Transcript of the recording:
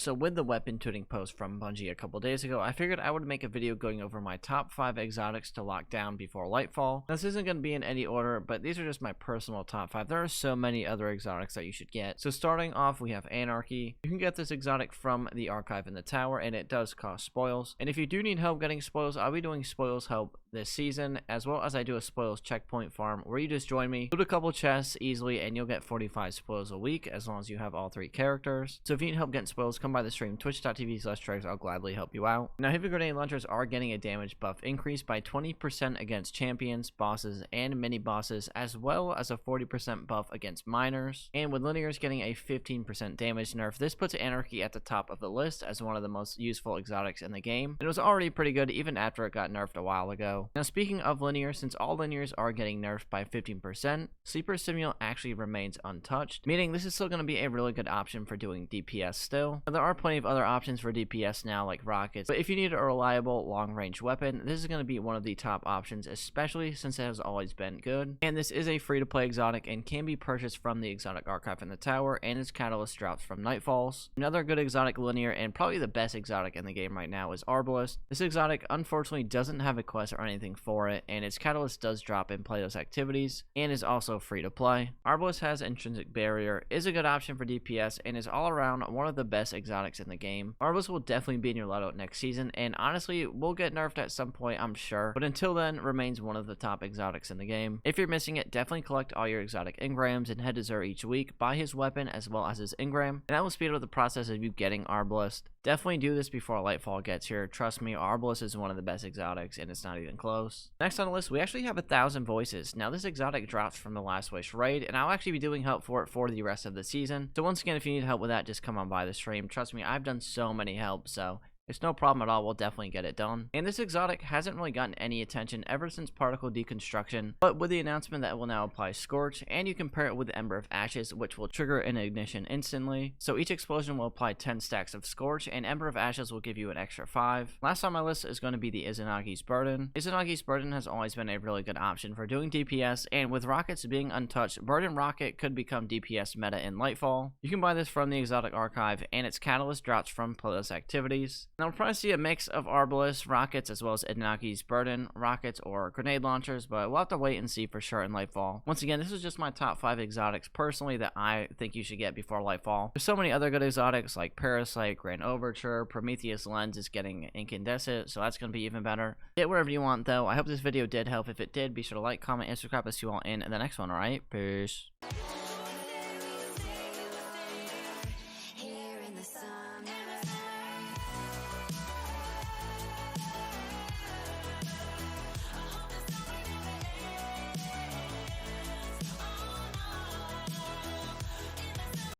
So with the weapon tuning post from Bungie a couple days ago, I figured I would make a video going over my top 5 exotics to lock down before Lightfall. Now, this isn't going to be in any order, but these are just my personal top 5. There are so many other exotics that you should get. So starting off, we have Anarchy. You can get this exotic from the archive in the tower, and it does cost spoils. And if you do need help getting spoils, I'll be doing spoils help this season, as well as I do a spoils checkpoint farm where you just join me, loot a couple chests easily, and you'll get 45 spoils a week as long as you have all 3 characters. So if you need help getting spoils, come by the stream, twitch.tv/Tregs. I'll gladly help you out. Now, heavy grenade launchers are getting a damage buff increase by 20% against champions, bosses, and mini bosses, as well as a 40% buff against miners. And with linears getting a 15% damage nerf, this puts Anarchy at the top of the list as one of the most useful exotics in the game. It was already pretty good even after it got nerfed a while ago. Now, speaking of linear, since all linears are getting nerfed by 15%, Sleeper Simulant actually remains untouched, meaning this is still going to be a really good option for doing DPS still. Now, there are plenty of other options for DPS now, like rockets, but if you need a reliable long-range weapon, this is going to be one of the top options, especially since it has always been good. And this is a free-to-play exotic and can be purchased from the exotic archive in the tower, and its catalyst drops from Nightfalls. Another good exotic linear, and probably the best exotic in the game right now, is Arbalest. This exotic unfortunately doesn't have a quest or anything for it, and its catalyst does drop in playlist activities, and is also free to play. Arbalest has intrinsic barrier, is a good option for DPS, and is all around one of the best exotics in the game. Arbalest will definitely be in your loadout next season, and honestly will get nerfed at some point, I'm sure, but until then remains one of the top exotics in the game. If you're missing it, definitely collect all your exotic engrams and head to Xur each week, buy his weapon as well as his engram, and that will speed up the process of you getting Arbalest. Definitely do this before Lightfall gets here. Trust me, Arbalest is one of the best exotics, and it's not even close. Next on the list, we actually have 1,000 voices. Now, this exotic drops from the Last Wish raid, and I'll actually be doing help for it for the rest of the season. So once again, if you need help with that, just come on by the stream. Trust me, I've done so many helps, so it's no problem at all. We'll definitely get it done. And this exotic hasn't really gotten any attention ever since particle deconstruction, but with the announcement that it will now apply Scorch, and you can pair it with Ember of Ashes, which will trigger an ignition instantly. So each explosion will apply 10 stacks of Scorch, and Ember of Ashes will give you an extra 5. Last on my list is going to be the Izanagi's Burden. Izanagi's Burden has always been a really good option for doing DPS, and with rockets being untouched, Burden Rocket could become DPS meta in Lightfall. You can buy this from the exotic archive, and its catalyst drops from playlist activities. Now, we'll probably see a mix of Arbalest, rockets, as well as Izanagi's Burden, rockets, or grenade launchers, but we'll have to wait and see for sure in Lightfall. Once again, this is just my top 5 exotics personally that I think you should get before Lightfall. There's so many other good exotics like Parasite, Grand Overture, Prometheus Lens is getting Incandescent, so that's going to be even better. Get wherever you want though. I hope this video did help. If it did, be sure to like, comment, and subscribe. I'll see you all in the next one, alright? Peace.